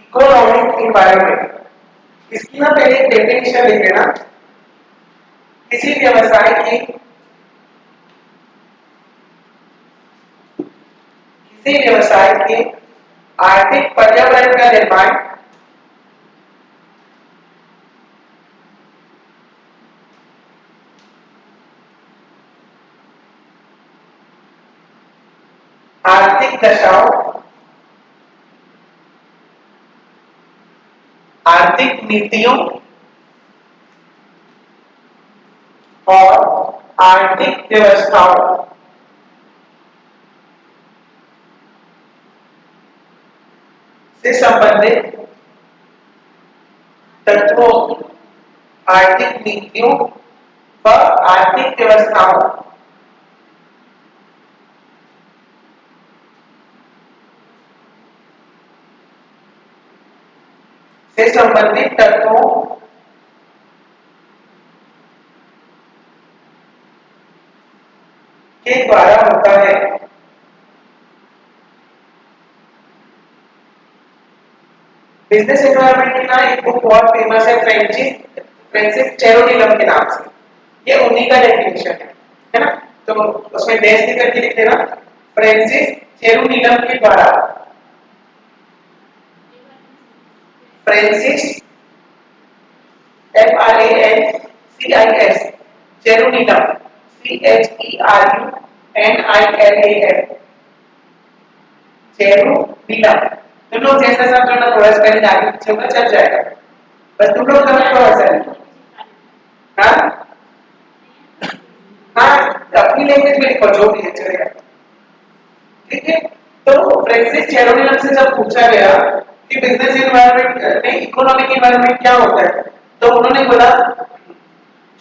Economic environment, इसकी ना पहले एक डेफिनेशन लिख लेना। किसी व्यवसाय के आर्थिक पर्यावरण का निर्माण आर्थिक दशाओं, आर्थिक नीतियों और आर्थिक व्यवस्थाओं से संबंधित तत्वों, आर्थिक नीतियों व आर्थिक व्यवस्थाओं से संबंधित तत्वों के द्वारा होता है। बिजनेस एनवायरनमेंट की ना एक बुक बहुत फेमस है, फ्रेंसिस चेरोनिलम के नाम से। ये उन्हीं का डेफिनेशन है ना? तो उसमें देश लिख करके लिख देना, फ्रेंसिस चेरोनिलम के द्वारा, फ्रेंसिस FRANCIS चेरोनिलम CHERUNILAM चेरोनिलम। तुम लोग जैसा सब जो ना थोड़ा स्पेलिंग आगे पीछे होगा चल जाएगा, बस तुम लोग समझ लो ऐसा है। हाँ हाँ, अपनी लैंग्वेज में लिखो जो भी है चलेगा, ठीक है। तो फ्रेंसिस चेरोनिलम से जब पूछा गया कि बिजनेस एनवायरनमेंट नहीं इकोनॉमिक एनवायरनमेंट क्या होता है, तो उन्होंने बोला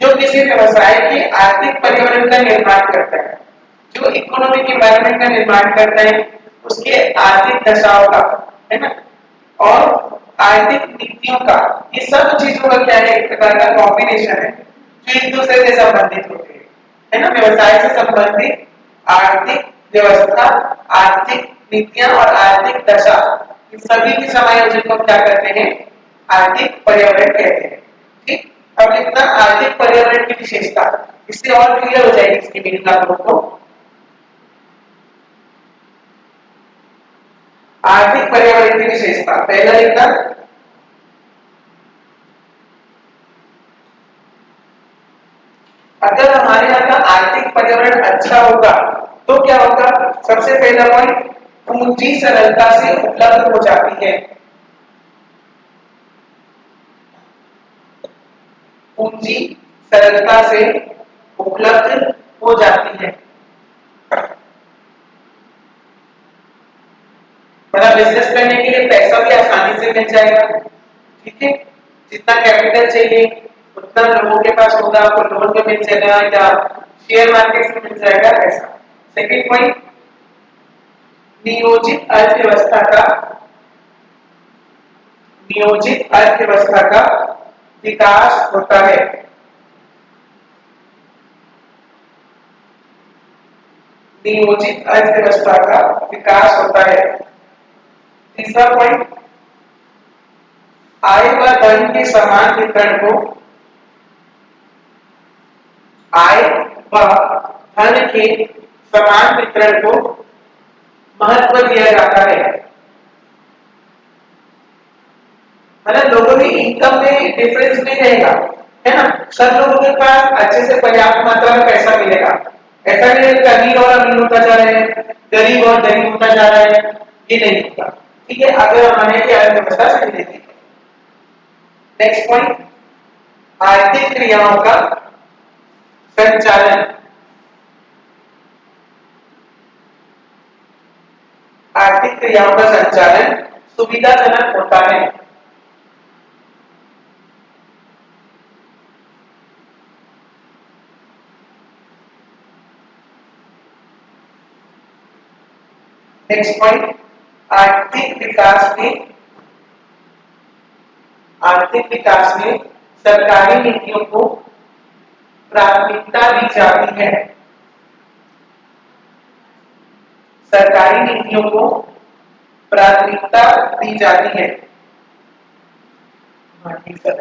जो किसी व्यवसाय के आर्थिक पर्यावरण का निर्माण करता है, जो इकोनॉमिक एनवायरनमेंट का निर्माण करता है उसके आर्थिक दशाओं का, है ना, और आर्थिक नीतियों का, ये सब चीजों का क्या है, एक प्रकार का कॉम्बिनेशन है जो एक दूसरे से संबंधित होते हैं, है ना। व्यवसाय से संबंधित आर्थिक व्यवस्था, आर्थिक नीतियां और आर्थिक दशा, इन सभी के समायोजन को क्या कहते हैं, आर्थिक पर्यावरण कहते हैं। ठीक, अब लिखना आर्थिक पर्यावरण की विशेषता, इससे और क्लियर हो जाएगी इसकी मीनिंग आप लोगों को। आर्थिक पर्यावरण की विशेषता पहला लिखना, अगर हमारे यहाँ का आर्थिक पर्यावरण अच्छा होगा तो क्या होगा, सबसे पहला पॉइंट, पूंजी सरलता से उपलब्ध हो जाती है। पूंजी सरलता से उपलब्ध हो जाती है, मतलब बिजनेस करने के लिए पैसा भी आसानी से मिल जाएगा, ठीक है। जितना कैपिटल चाहिए उतना लोगों के पास होगा, आपको लोन में मिल जाएगा या शेयर मार्केट में मिल जाएगा, ऐसा। सेकंड पॉइंट, नियोजित अर्थव्यवस्था का, नियोजित अर्थव्यवस्था का विकास होता है। नियोजित अर्थव्यवस्था का विकास होता है। तीसरा पॉइंट, आय व धन के समान वितरण को, आय व धन के समान वितरण को महत्व दिया जाता है, मतलब लोगों की इनकम में डिफरेंस नहीं रहेगा, है ना। सब लोगों के पास अच्छे से पर्याप्त मात्रा में पैसा मिलेगा, ऐसा नहीं है अमीर और अमीर होता जा रहा है, गरीब और गरीब होता जा रहा है, ये नहीं होगा, ठीक है, अगर हमारे की अर्थव्यवस्था सही रहती है। नेक्स्ट पॉइंट, आर्थिक क्रियाओं का संचालन, आर्थिक क्रियाओं का संचालन सुविधाजनक होता है। नेक्स्ट पॉइंट, आर्थिक विकास में, आर्थिक विकास में सरकारी नीतियों को प्राथमिकता दी जाती है। सरकारी नीतियों को प्राथमिकता दी जाती है। हाँ ठीक है।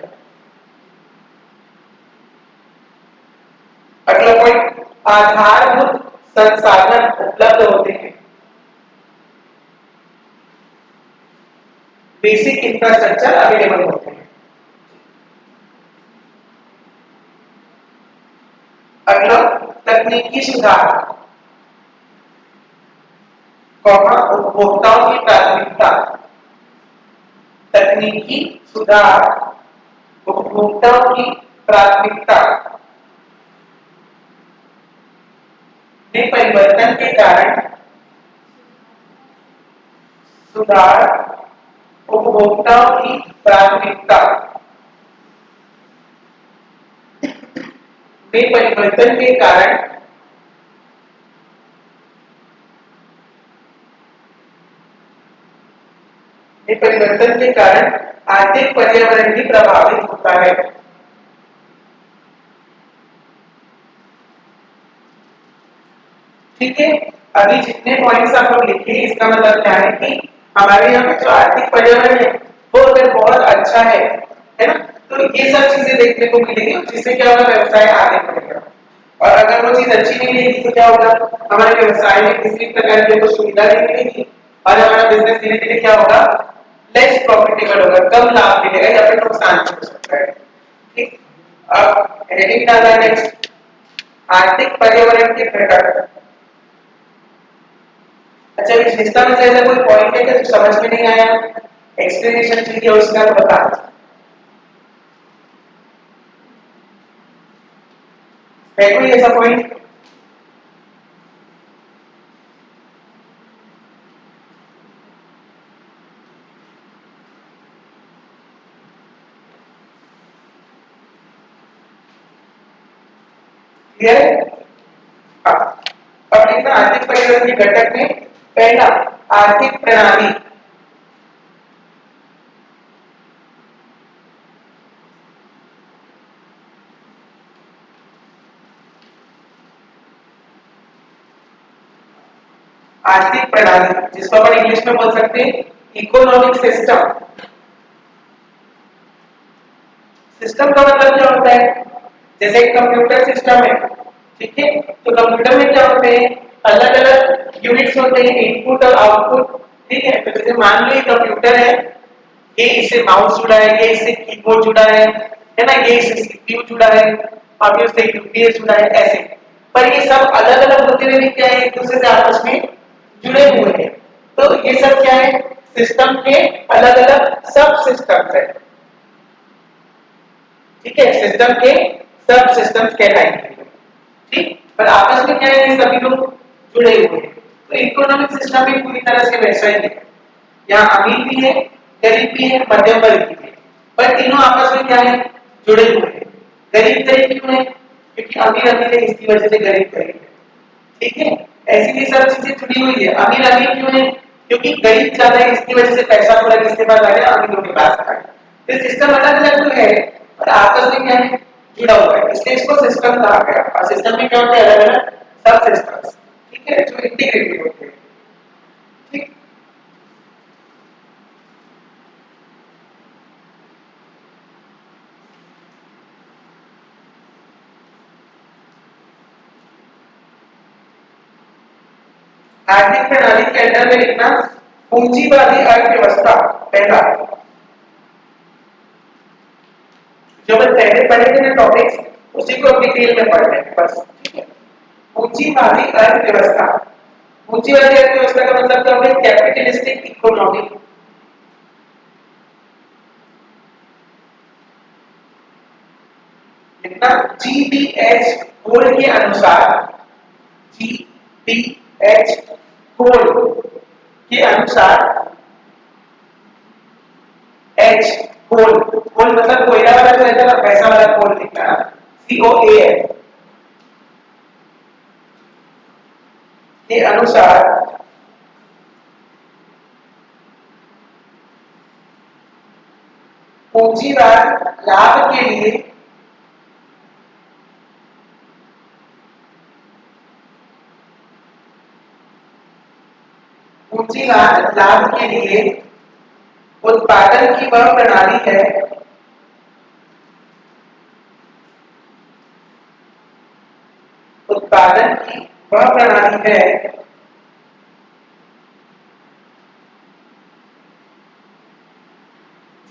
अगला पॉइंट, आधारभूत संसाधन उपलब्ध होते हैं, बेसिक इंफ्रास्ट्रक्चर अवेलेबल होते हैं। अगला, तकनीकी सुधार, उपभोक्ताओं की प्राथमिकता, तकनीकी सुधार उपभोक्ताओं की प्राथमिकता में परिवर्तन के कारण, सुधार उपभोक्ताओं की प्राथमिकता में परिवर्तन के कारण आर्थिक पर्यावरण भी प्रभावित होता है। ठीक है, अभी जितने पॉइंट्स आप लोग लिखे इसका मतलब क्या है कि हमारे यहाँ पे जो आर्थिक पर्यावरण है वो अगर बहुत अच्छा है ना, तो ये सब चीजें देखने को मिलेगी, जिससे क्या होगा, व्यवसाय आगे बढ़ेगा। और अगर वो चीज अच्छी नहीं रहेगी तो क्या होगा, हमारे व्यवसाय में किसी प्रकार की कोई सुविधा नहीं मिलेगी और हमारा बिजनेस धीरे धीरे क्या होगा, लेस प्रॉफिटेबल होगा, कम लाभ मिलेगा या फिर नुकसान हो सकता है। ठीक, अब हेडिंग डाला नेक्स्ट, आर्थिक पर्यावरण के घटक। अच्छा, विशेषता में से ऐसा कोई पॉइंट है क्या जो समझ में नहीं आया, एक्सप्लेनेशन चाहिए उसका तो बता। है कोई ऐसा पॉइंट? क्लियर? हाँ, अब देखना आर्थिक पर्यावरण के घटक में पहला, आर्थिक प्रणाली। आर्थिक प्रणाली जिसको अपन इंग्लिश में बोल सकते हैं इकोनॉमिक सिस्टम। सिस्टम का मतलब क्या होता है, जैसे एक कंप्यूटर सिस्टम है, ठीक है, तो कंप्यूटर में क्या होते हैं, अलग अलग यूनिट्स होते हैं, इनपुट और आउटपुट। ठीक है, तो जैसे मान लो कंप्यूटर है, ये इससे माउस जुड़ा है, ये इससे कीबोर्ड जुड़ा है ना, ये इससे सीपीयू जुड़ा है और ये इससे यूपीएस जुड़ा है, ऐसे। पर ये सब अलग अलग होते हुए भी क्या है, एक दूसरे से आपस में जुड़े हुए हैं। तो ये सब क्या है, सिस्टम के अलग अलग सब सिस्टम्स है। ठीक है, सिस्टम के सब सिस्टम्स कहलाएंगे। ठीक, पर आपस में क्या है, ये सभी लोग जुड़े हुए हैं। तो इकोनॉमिक सिस्टम भी पूरी तरह से वैसा ही है, यहाँ अमीर भी है, गरीब भी है, मध्यम वर्ग भी है, पर तीनों आपस में क्या है, जुड़े हुए हैं। गरीब गरीब क्यों है, क्योंकि अमीर अमीर है इसकी वजह से गरीब गरीब है। ठीक है, ऐसी भी सब चीजें जुड़ी हुई है। अमीर अमीर क्यों है, क्योंकि गरीब ज्यादा है इसकी वजह से पैसा पूरा किसके पास आ गया, अमीरों के पास आ गया। तो सिस्टम अलग अलग तो है और आपस में क्या है, जुड़ा हुआ है, इसलिए इसको सिस्टम कहा गया। और सिस्टम में क्या होते हैं, अलग अलग सब सिस्टम्स। ठीक है, जो इंटीग्रेटेड होते हैं। ठीक, आर्थिक प्रणाली के अंदर में लिखना, पूंजीवादी अर्थव्यवस्था पहला, जो मैं पहले पढ़े थे ना टॉपिक्स, उसी को डिटेल में पढ़ लें बस। ठीक है, पूंजीवादी अर्थव्यवस्था। पूंजीवादी अर्थव्यवस्था का मतलब क्या होता है, कैपिटलिस्टिक इकोनॉमी। लिखना, जीबीएच कोड के अनुसार, जीबीएच कोड के अनुसार, एच कोल, कोल मतलब कोयला वाला जो रहता है ना, पैसा वाला कोल लिखना है, सीओए है, के अनुसार पूंजीवाद लाभ के लिए, पूंजीवाद लाभ के लिए उत्पादन की वह प्रणाली है उत्पादन की वह प्रणाली है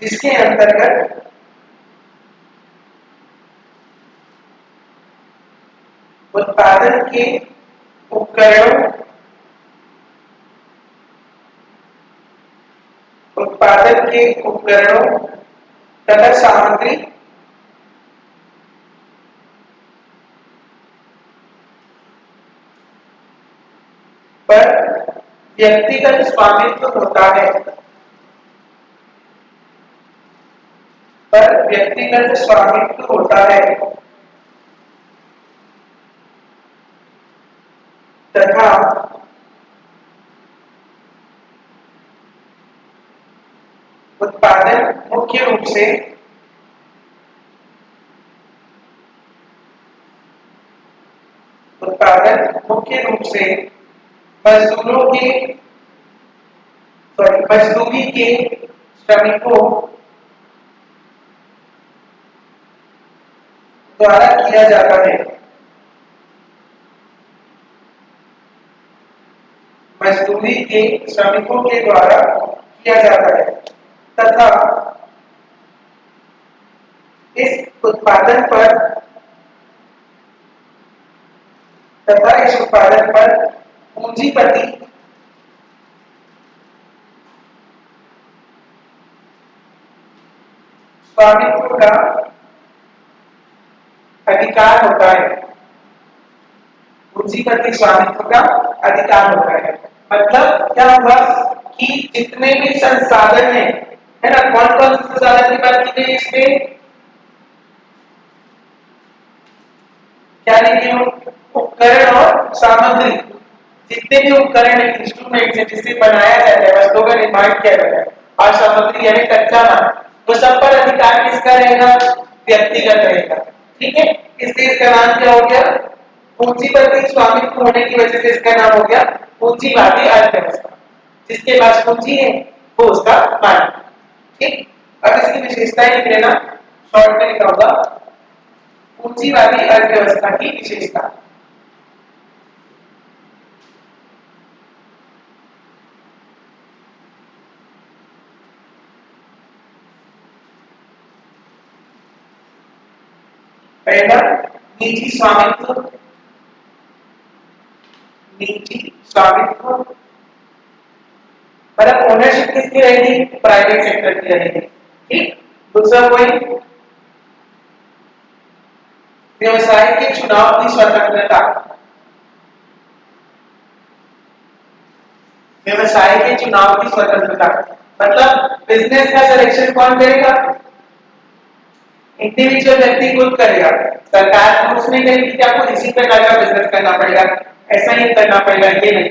जिसके अंतर्गत उत्पादन के उपकरणों तथा सामग्री पर व्यक्तिगत स्वामित्व होता है तथा उत्पादन मुख्य रूप से मजदूरी के श्रमिकों द्वारा किया जाता है। मजदूरी के श्रमिकों के द्वारा किया जाता है तथा इस उत्पादन पर पूंजीपति स्वामित्व का अधिकार होता है। पूंजीपति स्वामित्व का अधिकार होता है मतलब क्या हुआ कि जितने भी संसाधन है ना, कौन कौन से संसाधन की बात की गई इसमें, क्या लिखे हो, उपकरण और सामग्री, जितने भी उपकरण है, इंस्ट्रूमेंट है जिससे बनाया जाता है, वस्तुओं का निर्माण किया जाता है, और सामग्री यानी कच्चा माल, तो सब पर अधिकार किसका रहेगा, व्यक्तिगत रहेगा। ठीक है, इसलिए इसका नाम क्या हो गया, पूंजीपति स्वामित्व होने की वजह से इसका नाम हो गया पूंजीवादी अर्थव्यवस्था। जिसके पास पूंजी है वो उसका मालिक। ठीक, अब इसकी विशेषताएं लिख लेना, शॉर्ट में लिखा होगा पूंजीवादी अर्थव्यवस्था की विशेषता। पहला, निजी स्वामित्व मतलब ओनरशिप किसकी रहेगी, प्राइवेट सेक्टर की रहेगी। ठीक, दूसरा पॉइंट, व्यवसाय के चुनाव की स्वतंत्रता। मतलब बिजनेस का सिलेक्शन कौन करेगा, इंडिविजुअल व्यक्ति खुद करेगा, सरकार फोर्स नहीं करेगी कि आपको इसी प्रकार का बिजनेस करना पड़ेगा, ऐसा ही करना पड़ेगा, ये नहीं।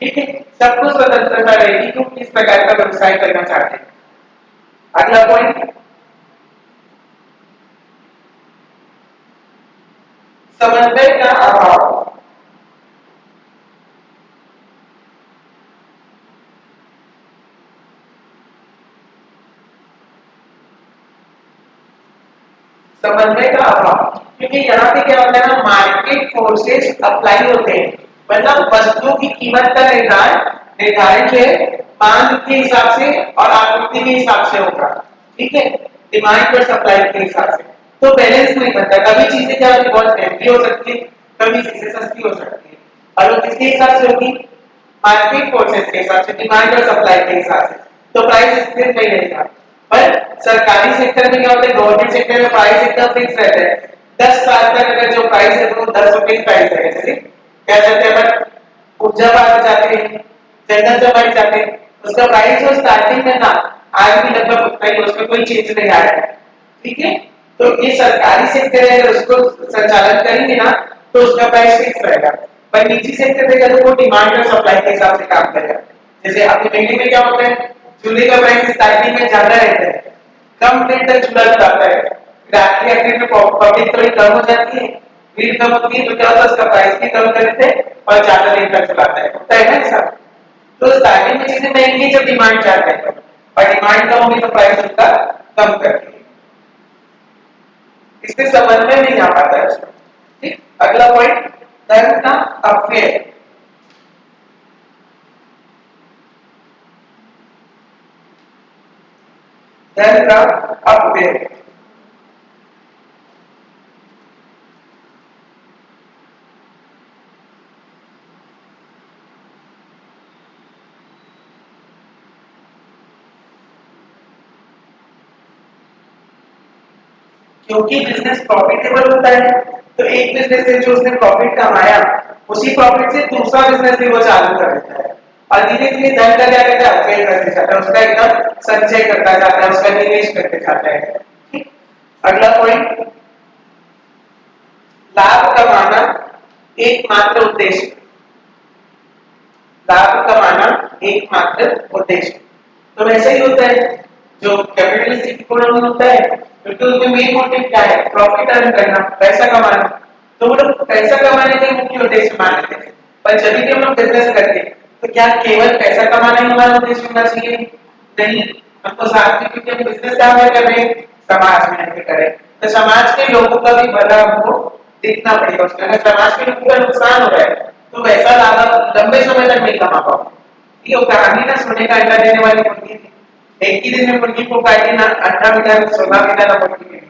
ठीक है, सबको स्वतंत्रता रहेगी कि किस प्रकार का व्यवसाय करना चाहते हैं। अगला पॉइंट, समन्वय का अभाव। समन्वय का अभाव, क्योंकि यहाँ पे क्या होता है ना, मार्केट फोर्सेस अप्लाई होते हैं, मतलब वस्तुओं की कीमत का निर्धारण जो है मांग के हिसाब से और आपूर्ति के हिसाब से होगा। ठीक है, डिमांड और सप्लाई के हिसाब से, तो बैलेंस नहीं बनता, कभी चीजें क्या होती है बहुत महंगी हो सकती है, कभी चीजें सस्ती हो सकती है, और वो किसके हिसाब से होगी, मार्केट फोर्सेस के हिसाब से, डिमांड और सप्लाई के हिसाब से, तो प्राइस स्थिर नहीं रहेगा। पर सरकारी सेक्टर में क्या होता है, गवर्नमेंट सेक्टर में प्राइस एकदम फिक्स रहता है, 10 साल तक अगर जो प्राइस है वो 10 रुपए प्राइस है। जैसे क्या चलते हैं, पर ऊर्जा बढ़ जाते हैं, जंगल जब बढ़ जाते हैं, उसका प्राइस जो स्टार्टिंग में था आज भी लगभग उतना ही, उसमें कोई चेंज नहीं आया है। ठीक है, तो ये सरकारी सेक्टर है, अगर उसको संचालन करेंगे ना तो उसका प्राइस फिक्स रहेगा, पर निजी सेक्टर में अगर वो डिमांड और सप्लाई के हिसाब से काम करेगा। जैसे अपनी बिल्डिंग में क्या होता है, चूल्हे का प्राइस स्टार्टिंग में ज्यादा रहता है, कम दिन तक चूल्हा चलाता है, रात के आखिर में पब्लिक थोड़ी कम हो जाती है, भीड़ कम होती है, तो क्या होता है उसका प्राइस भी कम करते हैं और ज्यादा दिन तक चलाता है, होता है ना ऐसा। तो स्टार्टिंग में चीजें महंगी जब डिमांड ज्यादा है, और डिमांड कम होगी तो प्राइस उसका कम करती है, इससे समन्वय नहीं आ पाता है उसका। ठीक, अगला पॉइंट, धन का अपव्यय, धन का अपव्यय। क्योंकि बिजनेस प्रॉफिटेबल होता है, तो एक बिजनेस से जो उसने प्रॉफिट कमाया, उसी प्रॉफिट से दूसरा बिजनेस भी वो चालू कर देता है और धीरे धीरे धन का क्या करता है, अपव्यय करते जाता है, उसका एकदम संचय करता जाता है, उसका निवेश करते जाता है। ठीक। अगला पॉइंट, लाभ कमाना एकमात्र उद्देश्य, लाभ कमाना एकमात्र उद्देश्य। तो वैसे ही होता है जो कैपिटलिस्टिक इकोनॉमी होता है, क्योंकि उसमें मेन मोटिव क्या है, प्रॉफिट अर्न करना, पैसा कमाना। तो वो लोग पैसा कमाने का मुख्य उद्देश्य मान लेते हैं, पर जब भी हम लोग बिजनेस करते हैं तो क्या केवल पैसा कमाना ही हमारा उद्देश्य होना चाहिए? नहीं, हमको साथ में, क्योंकि हम बिजनेस क्या कर रहे हैं, समाज में आके करें, तो समाज के लोगों का भी भला हमको देखना पड़ेगा। उसमें अगर समाज के लोगों का नुकसान हो रहा है तो वैसा लाभ लंबे समय तक नहीं कमा पाओ। ये कहानी ना सुनने का अंडा देने वाली मुर्गी थी, एक ही दिन में मुर्गी को काटी ना, अंडा मिला, 16 मिला ना मुर्गी मिली।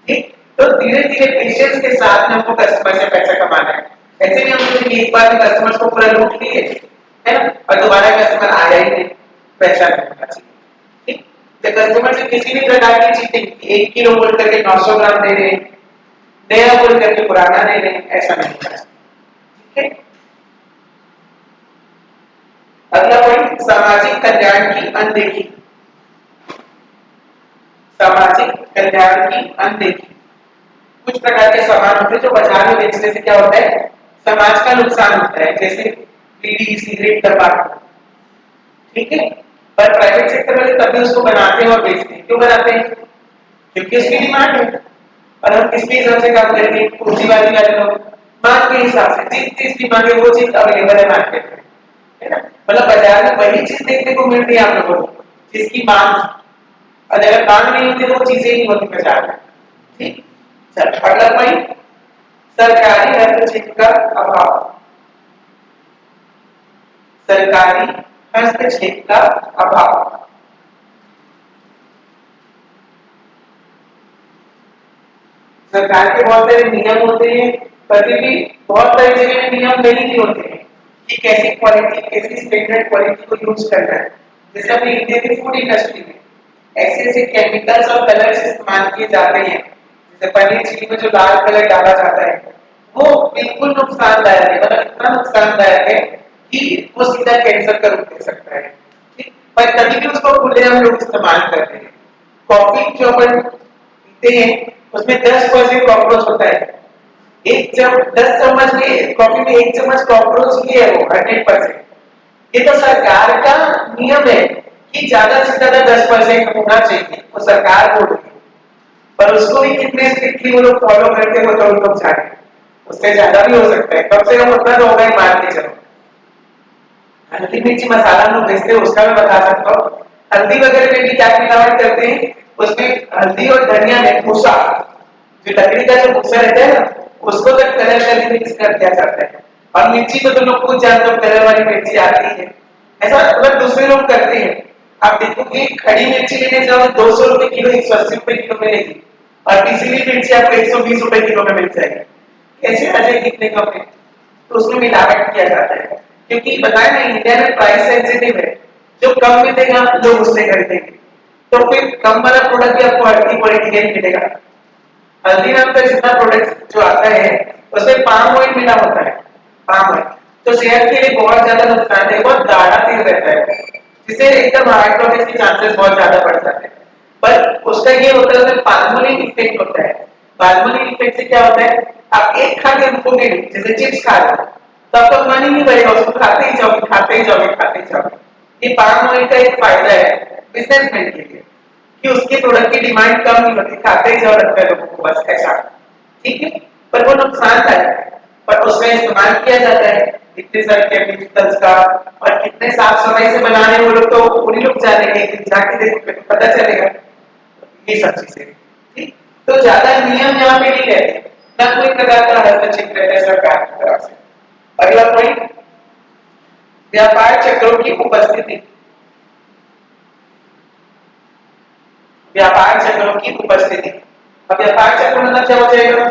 ठीक। तो धीरे धीरे पेशेंस के साथ में हमको कस्टमर से पैसा कमाना है। ऐसे नहीं हम एक बार कस्टमर को पूरा लूट लिए है ना, और दोबारा कस्टमर आया ही नहीं, पैसा नहीं होना चाहिए। ठीक। तो कस्टमर से किसी भी प्रकार की चीटिंग, 1 किलो बोल करके 900 ग्राम दे रहे, नया बोल करके पुराना दे रहे, ऐसा नहीं होना चाहिए। ठीक है। अगला पॉइंट, सामाजिक कल्याण की अनदेखी, सामाजिक कल्याण की अनदेखी। कुछ प्रकार के सामान होते हैं जो बाजार में बेचने से क्या होता है, समाज का नुकसान होता है, जैसे बीड़ी, सिगरेट, तंबाकू। ठीक है। पर प्राइवेट सेक्टर वाले तभी उसको बनाते हैं और बेचते हैं। क्यों बनाते हैं? क्योंकि उसकी डिमांड है। और हम किसके हिसाब से काम करेंगे, पूंजीवादी वाले लोग मांग के हिसाब से, जिस चीज की मांग है वो चीज अवेलेबल है मार्केट में, है ना। मतलब बाजार में वही चीज देखने को मिल रही है आप लोगों को जिसकी मांग, और अगर मांग नहीं होती तो वो चीजें नहीं होती बाजार में। ठीक। चल अगला पॉइंट, सरकारी हस्तक्षेप का अभाव, सरकारी हस्तक्षेप का अभाव। सरकार के बहुत सारे नियम होते हैं, पर भी बहुत सारी जगह में नियम नहीं भी होते हैं कि कैसी क्वालिटी, कैसी स्टैंडर्ड क्वालिटी को यूज करना है। जैसे अपनी इंडिया की फूड इंडस्ट्री में ऐसे ऐसे केमिकल्स और कलर्स इस्तेमाल किए जाते हैं, जैसे पनीर चिली में जो लाल कलर डाला जाता है वो बिल्कुल नुकसानदायक है, मतलब इतना नुकसानदायक है कि वो सीधा कैंसर का रूप ले सकता है। ठीक। पर तभी भी उसको खुलेआम लोग इस्तेमाल करते हैं। कॉफी जो अपन पीते हैं उसमें 10% कॉकरोच होता है, एक चम 10 चम्मच में कॉफी में 1 चम्मच कॉकरोच ही है वो 100%। ये तो सरकार का नियम है कि ज्यादा से ज्यादा 10% होना चाहिए, वो सरकार बोल रही है, पर उसको भी कितने स्ट्रिक्टली वो लोग फॉलो करते हैं वो तो लोग जाने, उससे ज्यादा भी हो सकता है, कम से कम उतना तो होगा ही, मान के चलो। हल्दी मिर्ची मसाला हम लोग बेचते हैं उसका मैं बता सकता हूँ, हल्दी वगैरह में भी क्या मिलावट करते हैं, उसमें हल्दी और धनिया में भूसा, जो लकड़ी का जो भूसा रहता है ना, उसको तक कलर करके मिक्स कर दिया जाता है। और मिर्ची तो तुम लोग खुद जानते हो, कलर वाली मिर्ची आती है, ऐसा मतलब दूसरे लोग करते हैं। आप देखो कि खड़ी मिर्ची लेने जाओ 200 रुपए किलो, 180 रुपए किलो मिलेगी, और पिसीली मिर्ची आपको 120 रुपए किलो में मिल जाएगी। कैसे आ जाएगी इतने कम में? तो उसमें मिलावट किया जाता है, क्योंकि बताया ना इंडिया में प्राइस सेंसिटिव है, जो कम मिलेगा लोग उससे खरीदेंगे, तो फिर कम वाला प्रोडक्ट भी आपको हल्की क्वालिटी का ही मिलेगा। हल्दीराम का जितना प्रोडक्ट जो आता है उसमें पाम ऑयल मिला होता है, पाम ऑयल तो सेहत के लिए बहुत ज्यादा नुकसान है, बहुत गाढ़ा तेल रहता है, जिससे एकदम हार्ट ब्लॉकेज के चांसेस बहुत ज्यादा बढ़ जाते हैं। पर उसका ये होता है, उसमें पाल्मोनिक इफेक्ट होता है। पाल्मोनिक इफेक्ट से क्या होता है, आप एक खा के रुकोगे, जैसे चिप्स खा रहे हो तो आपका मन ही नहीं भरेगा, उसको खाते ही जाओगे, खाते ही जाओगे, खाते ही जाओगे। ये पाम ऑयल का एक फायदा है बिजनेसमैन के लिए कि उसके प्रोडक्ट की डिमांड कम नहीं होती, खाते ही जाओ लगता है लोगों को, बस ऐसा। ठीक है। पर वो नुकसानदायक है, पर उसका इस्तेमाल किया जाता है इतने सारे केमिकल्स का, और कितने साफ सफाई से बना रहे हैं वो लोग, तो उन्हीं लोग जानेंगे, जाके देखो तो पता चलेगा ये सब चीजें। ठीक। तो ज्यादा नियम यहाँ पे नहीं रहते, ना कोई प्रकार का हस्तक्षेप रहता है सरकार की तरफ से। अगला पॉइंट, व्यापार चक्रों की उपस्थिति। व्यापार चक्रों की उपस्थिति। अब व्यापार चक्र मतलब क्या हो जाएगा?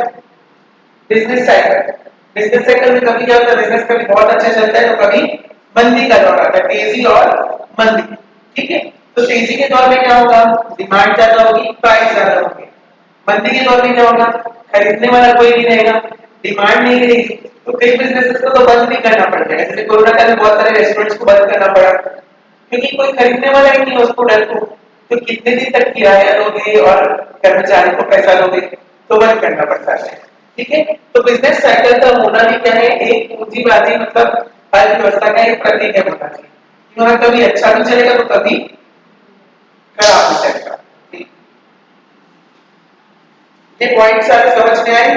Business cycle. बिजनेस साइकिल में कभी क्या होता है, बिजनेस कभी बहुत अच्छा चलता है तो कभी मंदी का दौर आता है, तेजी और मंदी। ठीक है, तो तेजी के दौर में क्या होगा? डिमांड ज्यादा होगी, प्राइस ज्यादा होगी। मंदी के दौर में क्या होगा? खरीदने वाला कोई नहीं रहेगा, डिमांड नहीं रहेगी, तो कई बिजनेसेस को तो बंद भी करना पड़ जाएगा। जैसे कोरोना काल में बहुत सारे रेस्टोरेंट्स को बंद करना पड़ा, क्योंकि कोई खरीदने वाला ही नहीं है उसको डर को। तो कितने दिन तक किराया दोगे और कर्मचारी को पैसा दोगे? तो बंद करना पड़ता है। ठीक है, तो बिजनेस साइकिल का होना भी क्या है, एक पूंजीवादी मतलब अर्थव्यवस्था का एक प्रतीक है होना चाहिए। वहां कभी अच्छा भी चलेगा तो कभी खराब भी चलेगा। ये पॉइंट सारे समझ में आए?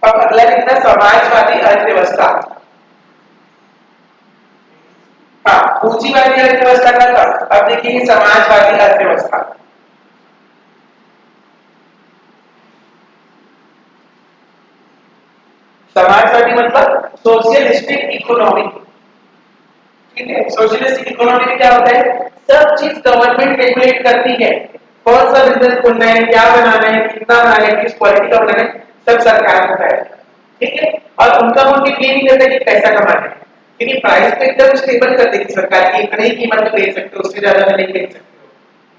अब अगला लिखना समाजवादी अर्थव्यवस्था। हाँ, पूंजीवादी अर्थव्यवस्था का था, अब देखेंगे समाजवादी अर्थव्यवस्था। समाजवादी मतलब सोशलिस्टिक इकोनॉमी। ठीक है, सोशलिस्टिक इकोनॉमी में क्या होता है, सब चीज गवर्नमेंट रेगुलेट करती है। कौन सा बिजनेस खोलना है, क्या बनाना है, कितना बनाना है, किस क्वालिटी का बनाना है, सब सरकार होता है। ठीक है, और उनका मोटिव ये नहीं रहता कि पैसा कमाना है, क्योंकि प्राइस तो एकदम स्टेबल कर देगी सरकार की, इतनी कीमत में बेच सकते हो, उससे ज्यादा में नहीं बेच सकते हो।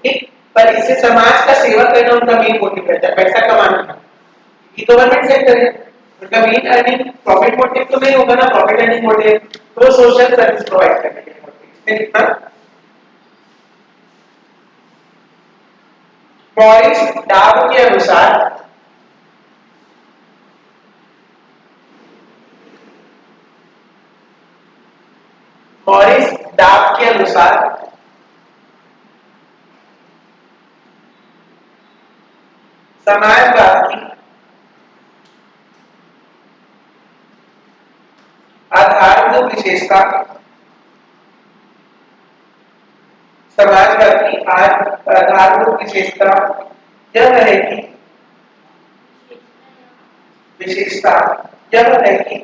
ठीक, पर इससे समाज का सेवा करना उनका मेन मोटिव रहता है, पैसा कमाना नहीं। ये गवर्नमेंट सेक्टर है, उनका मेन अर्निंग प्रॉफिट मोटिव तो नहीं होगा ना, प्रॉफिट अर्निंग मोटिव तो सोशल सर्विस प्रोवाइड करने के मोटिव। इसमें कितना, मॉरिस डाब के अनुसार, मॉरिस डाब के अनुसार समाजवाद की आधारभूत विशेषता, समाजवाद की आधारभूत विशेषता यह है कि, विशेषता यह है कि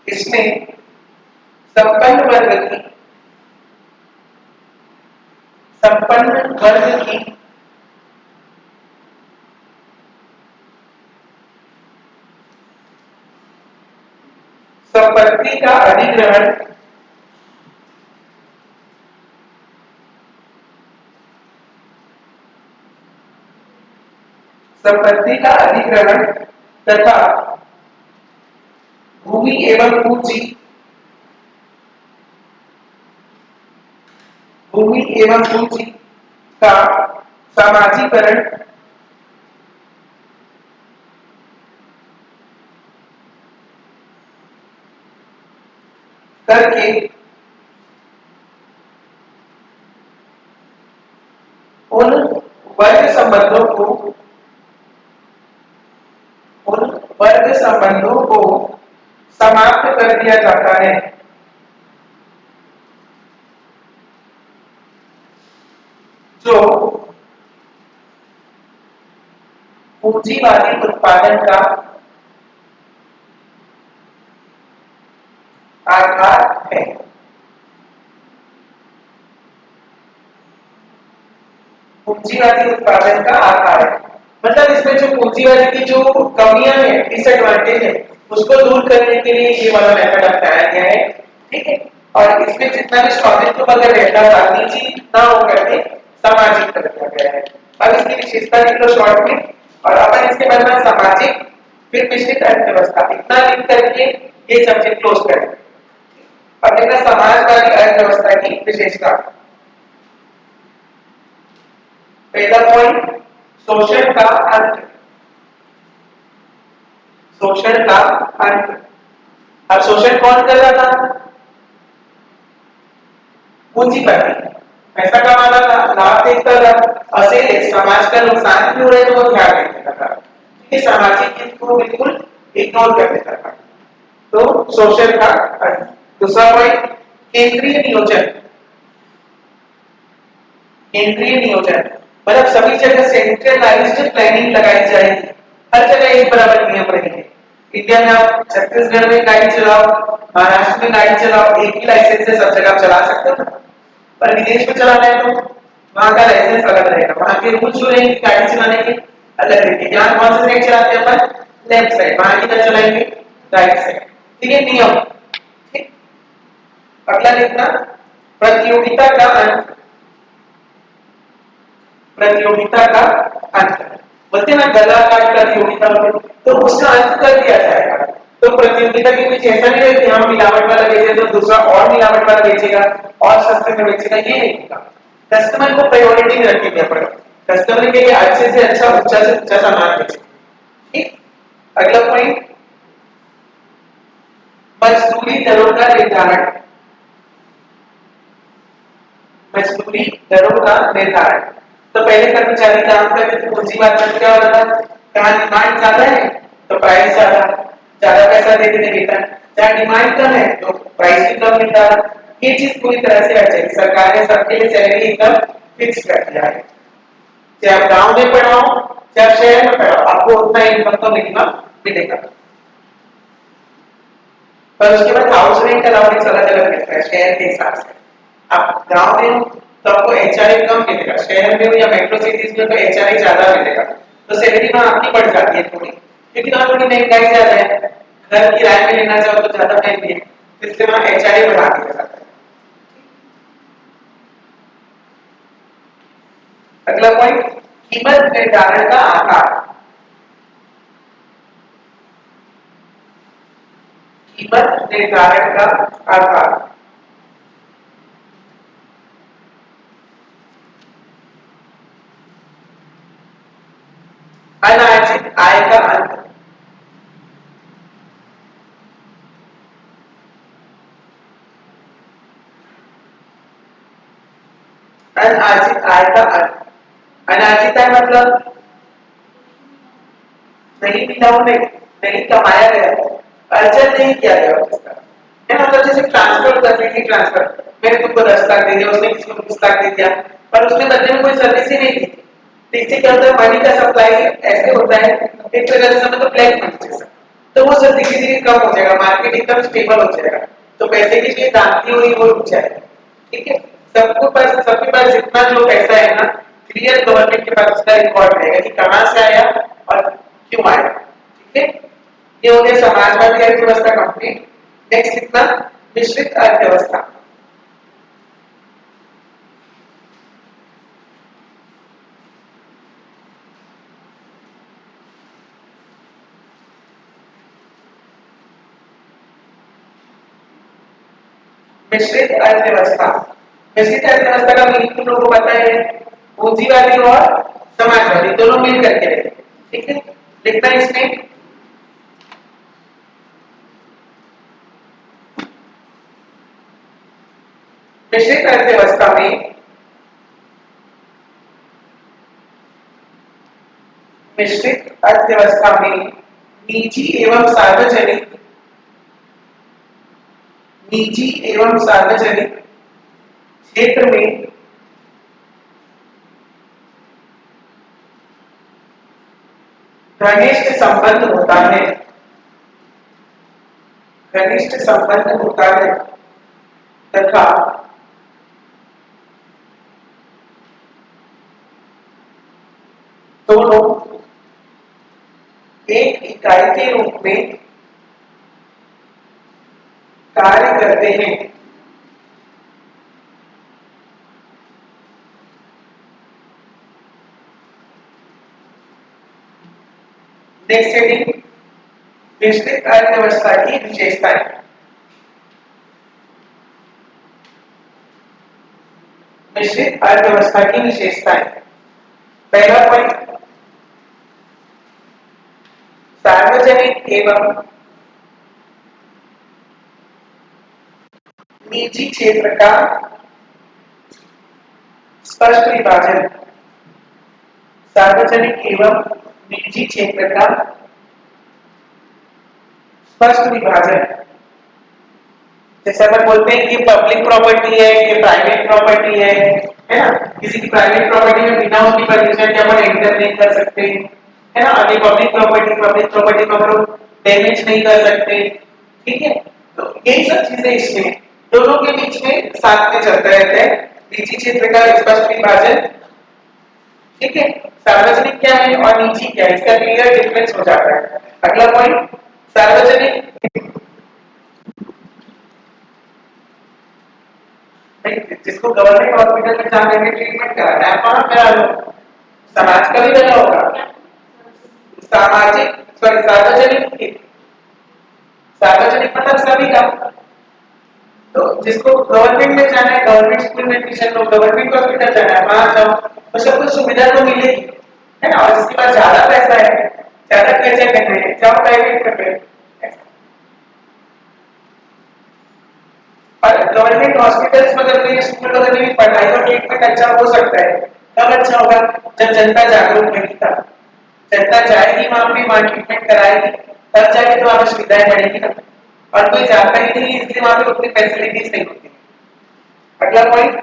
इसमें संपन्न वर्ग की, संपन्न वर्ग की संपत्ति का अधिग्रहण, संपत्ति का अधिग्रहण तथा भूमि एवं पूंजी, भूमि एवं पूंजी का सामाजिकरण करके उन वर्ग संबंधों को, उन वर्ग संबंधों को समाप्त कर दिया जाता है जो पूंजीवादी उत्पादन का आधार है। पूंजीवादी उत्पादन का आधार है मतलब इसमें जो पूंजीवादी की जो कमियां है, डिसएडवांटेज है, उसको दूर करने के लिए ये वाला मेथड अपनाया गया है। ठीक है, और इसमें जितना भी स्वामित्व अगर रहता था निजी ना हो करके सामाजिक कर दिया गया है। अब इसकी विशेषता लिख लो शॉर्ट में, और अपन इसके बाद में सामाजिक फिर मिश्रित अर्थव्यवस्था इतना लिख करके ये सब्जेक्ट क्लोज करें। अब देखना समाजवादी अर्थव्यवस्था की विशेषता। पहला पॉइंट, शोषण का अंत, शोषण का अंत। अब शोषण कौन कर रहा था? पूंजीपति, पैसा कमाना था, लाभ देखता था, असेले समाज का नुकसान भी हो रहा है तो वो ध्यान नहीं देता था। ये सामाजिक हित को बिल्कुल इग्नोर कर देता था। तो सोशल का अर्थ। दूसरा पॉइंट केंद्रीय नियोजन। केंद्रीय नियोजन मतलब सभी जगह सेंट्रलाइज्ड प्लानिंग लगाई जाएगी, हर जगह एक बराबर नियम रहेंगे। इंडिया में आप छत्तीसगढ़ में गाड़ी चलाओ, महाराष्ट्र में गाड़ी चलाओ, एक ही लाइसेंस से सब जगह आप चला सकते हो ना। पर विदेश में चलाना है तो वहां का लाइसेंस अलग रहेगा, वहां के रूल्स जो रहेंगे गाड़ी चलाने के अलग रहेंगे। यहाँ कौन सा साइड चलाते हैं अपन, लेफ्ट साइड, वहां किधर चलाएंगे, राइट साइड। ठीक है, नियम। ठीक, अगला लिखना प्रतियोगिता का अंत। प्रतियोगिता का अंत बोलते हैं ना, गला काट प्रतियोगिता में, तो उसका अंत कर दिया जाएगा। तो प्रतियोगिता के बीच ऐसा नहीं है कि हम मिलावट वाला बेचे तो दूसरा और मिलावट वाला बेचेगा और सस्ते में बेचेगा, ये नहीं होगा। कस्टमर को प्रायोरिटी में रखेंगे अपन, कस्टमर के लिए अच्छे से अच्छा, ऊंचा से ऊंचा सामान बेचेंगे। ठीक, अगला पॉइंट मजदूरी दरों का निर्धारण। मजदूरी दरों का निर्धारण, तो पहले कर्मचारी काम करते थे, दूसरी बात में क्या होता था, कहाँ डिमांड ज्यादा है तो प्राइस ज्यादा, ज्यादा पैसा देते थे वेतन, जहाँ डिमांड कम है तो प्राइस भी कम मिलता है। ये चीज पूरी तरह से हट जाएगी, सरकार ने सबके लिए सैलरी एकदम फिक्स कर दिया है। चाहे आप गांव में पढ़ाओ चाहे आप शहर में पढ़ाओ, आपको उतना इनकम तो मिनिमम मिलेगा। पर उसके बाद हाउस रेंट अलाउंस अलग अलग मिलता है शहर के हिसाब से। आप गांव में तो आपको एचआरए कम मिलेगा, शहर में हो या मेट्रो सिटीज में तो एचआरए ज्यादा मिलेगा, तो सैलरी वहां आपकी बढ़ जाती है थोड़ी, क्योंकि वहां थोड़ी महंगाई ज्यादा है, घर किराए में लेना चाहो तो ज्यादा महंगी है, इसलिए वहां एचआरए बढ़ा दिया जाता है। अगला पॉइंट कीमत निर्धारण का आकार। कीमत निर्धारण का आकार, अनार्जित आय का अंत। अनार्जित आय का अंत, अनार्जित आय मतलब नहीं मिला, नहीं नहीं कमाया गया, अर्जन नहीं किया गया उसका है, मतलब जैसे ट्रांसफर करने की, ट्रांसफर मैंने तुमको 10 लाख दे दिया, उसने किसी को 20 लाख दे दिया, पर उसने बदले में कोई सर्विस ही नहीं दी। तो इससे क्या होता है, मनी का सप्लाई ऐसे होता है एक तरह से मतलब ब्लैक मनी जैसा, तो वो सब धीरे धीरे कम हो जाएगा, मार्केट एकदम स्टेबल हो जाएगा, तो पैसे की जो दांती हुई वो रुक जाएगी। ठीक है, सबको पास, सबके पास जितना जो पैसा है ना, क्लियर गवर्नमेंट के पास उसका रिकॉर्ड रहेगा कि कहां से आया और क्यों आया। ठीक है, ये हो गया समाजवादी अर्थव्यवस्था कंप्लीट। नेक्स्ट कितना, मिश्रित अर्थव्यवस्था। मिश्रित अर्थव्यवस्था, मिश्रित अर्थव्यवस्था का मीनिंग तुम लोगों को पता है, पूंजीवादी और समाजवादी दोनों मिल करके रहे। ठीक है, लिखना है इसमें मिश्रित अर्थव्यवस्था में, मिश्रित अर्थव्यवस्था में निजी एवं सार्वजनिक, निजी एवं सार्वजनिक क्षेत्र में घनिष्ठ संबंध होता है, घनिष्ठ संबंध होता है तथा दोनों एक इकाई के रूप में कार्य करते हैं। नेक्स्ट हेडिंग मिश्रित अर्थव्यवस्था की विशेषताएं। मिश्रित अर्थव्यवस्था की विशेषताएं, पहला पॉइंट सार्वजनिक एवं निजी क्षेत्र का स्पष्ट विभाजन, सार्वजनिक एवं निजी क्षेत्र का स्पष्ट विभाजन। जैसे अपन बोलते हैं कि पब्लिक प्रॉपर्टी है, ये प्राइवेट प्रॉपर्टी है ना। किसी की प्राइवेट प्रॉपर्टी में बिना उसकी परमिशन के अपन एंटर नहीं कर सकते, है ना। अभी पब्लिक प्रॉपर्टी को हम लोग डैमेज नहीं कर सकते, ठीक है। तो यही सब चीजें इसमें दोनों के बीच में साथ में चलते रहते हैं। निजी क्षेत्र का स्पष्ट विभाजन, ठीक है। सार्वजनिक क्या है और निजी क्या है, इसका क्लियर डिफरेंस हो जाता है। अगला पॉइंट, सार्वजनिक जिसको गवर्नमेंट हॉस्पिटल में जाने में ट्रीटमेंट कराना है वहां करा लो, समाज का भी भला होगा। सामाजिक सॉरी सार्वजनिक, सार्वजनिक मतलब सभी का। तो जिसको गवर्नमेंट में जाना है, गवर्नमेंट स्कूल में एडमिशन लो, गवर्नमेंट हॉस्पिटल जाना है वहां जाओ, तो सब कुछ सुविधा तो मिलेगी, है ना। और जिसके पास ज्यादा पैसा है, ज्यादा खर्चा करना है, जाओ प्राइवेट कर रहे हैं। और गवर्नमेंट हॉस्पिटल्स में अगर कोई स्कूल वगैरह में पढ़ाई और ट्रीटमेंट अच्छा हो सकता है, कब अच्छा होगा, जब जनता जागरूक रहेगी तब। जनता जाएगी वहां पे, वहां ट्रीटमेंट कराएगी, तब जाके तो वहां सुविधाएं बढ़ेगी ना। और कोई जाता ही नहीं, इसलिए वहां पे उतनी फैसिलिटीज नहीं होती। अगला पॉइंट,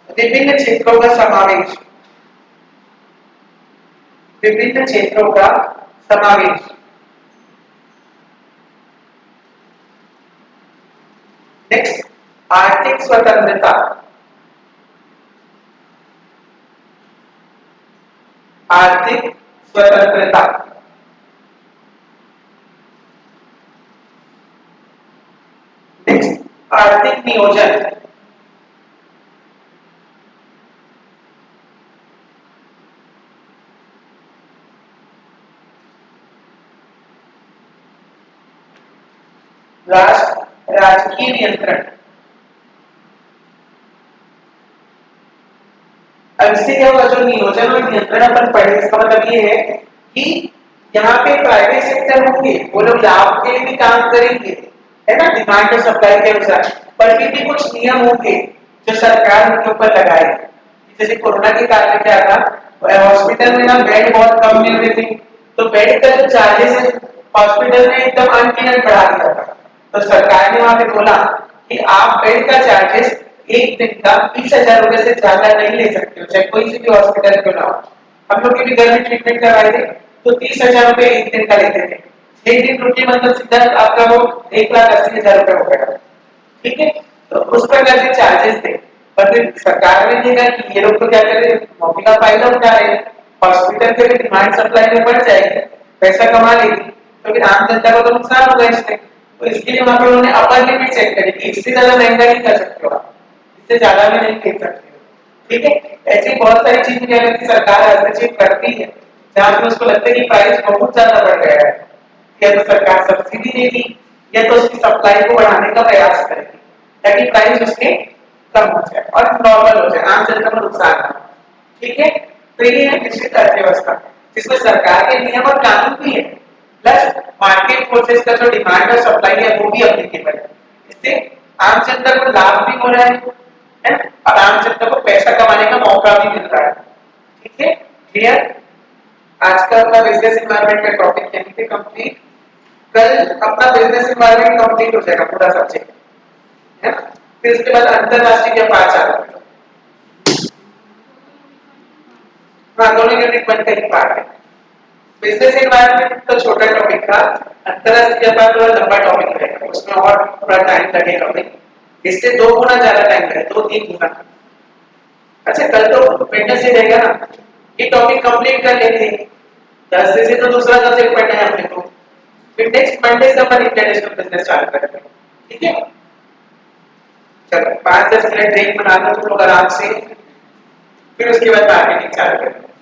विभिन्न क्षेत्रों का समावेश। विभिन्न क्षेत्रों का समावेश। नेक्स्ट, आर्थिक स्वतंत्रता। आर्थिक स्वतंत्रता। नेक्स्ट, आर्थिक नियोजन। राष्ट्र राजकीय नियंत्रण। अब इससे क्या होगा, जो नियोजन और नियंत्रण अपन पढ़े, इसका मतलब ये है कि यहाँ पे प्राइवेट सेक्टर होंगे, वो लोग लाभ के लिए भी काम करेंगे, है ना, डिमांड और सप्लाई के अनुसार। पर फिर भी कुछ नियम होंगे जो सरकार उनके ऊपर लगाएगी। जैसे कोरोना के काल में क्या था, हॉस्पिटल में ना बेड बहुत कम मिल रहे थे, तो बेड का जो चार्जेस है हॉस्पिटल में एकदम अनगिनत बढ़ा दिया था। तो सरकार ने वहां पे बोला कि आप बेड का चार्जेस एक दिन का 20,000 रुपए से ज्यादा नहीं ले सकते हो, चाहे कोई सी भी हॉस्पिटल क्यों ना हो। हम लोग के भी घर में ट्रीटमेंट करवाए थे, तो 30,000 रुपए एक दिन का लेते थे। 6 दिन ड्यूटी मतलब सीधा आपका वो 1,80,000 रुपए हो गया, ठीक है। तो उस प्रकार से चार्जेस थे। पर फिर सरकार ने देखा कि ये लोग तो क्या कर रहे हैं, मौके का फायदा उठा रहे हैं, हॉस्पिटल के भी डिमांड सप्लाई में बढ़ जाएगी, पैसा कमा लेगी, तो फिर आम जनता को तो नुकसान होगा इससे। तो इसके लिए वहां पर उन्होंने अपर लिमिट सेट करी कि इससे ज्यादा महंगा नहीं कर सकते हो आप, इससे ज्यादा भी नहीं खरीद सकते हो, ठीक है। ऐसी बहुत सारी चीजें क्या करती सरकार हस्तक्षेप करती है, जहां पे उसको लगता है कि प्राइस बहुत ज्यादा बढ़ गया है, या तो सरकार सब्सिडी देगी या तो उसकी सप्लाई को बढ़ाने का प्रयास करेगी, ताकि प्राइस उसके कम हो जाए और नॉर्मल हो जाए, आम जनता को नुकसान ना हो, ठीक है। तो ये है निश्चित अर्थव्यवस्था, जिसमें सरकार के नियम और कानून भी है, प्लस मार्केट फोर्सेस का जो डिमांड और सप्लाई है वो भी एप्लीकेबल है। इससे आम जनता को लाभ भी हो रहा है ना, और आम जनता को पैसा कमाने का मौका भी मिल रहा है, ठीक है। क्लियर। आज का अपना बिजनेस एनवायरनमेंट का टॉपिक यहीं पे कंप्लीट। कल अपना बिजनेस एनवायरनमेंट कंप्लीट हो जाएगा पूरा सब्जेक्ट, है ना। फिर उसके बाद अंतरराष्ट्रीय व्यापार चालू होगा। हाँ, दोनों यूनिट बनते ही पार्ट है। बिजनेस एनवायरनमेंट तो छोटा टॉपिक था, अंतरराष्ट्रीय व्यापार थोड़ा लंबा टॉपिक रहेगा, उसमें और थोड़ा टाइम लगेगा भाई, इससे 2 गुना ज्यादा टाइम लगेगा, 2-3 गुना। अच्छा, कल तो वेडनेसडे रहेगा ना, ये टॉपिक कंप्लीट कर लेंगे। 10 से तो दूसरा सब्जेक्ट पढ़ना है अपने को, फिर नेक्स्ट मंडे से अपन इंटरनेशनल बिजनेस चालू करेंगे, ठीक है। चलो 5-10 मिनट ब्रेक बना लो तुम लोग आराम से, फिर उसके बाद मार्केटिंग चालू करेंगे।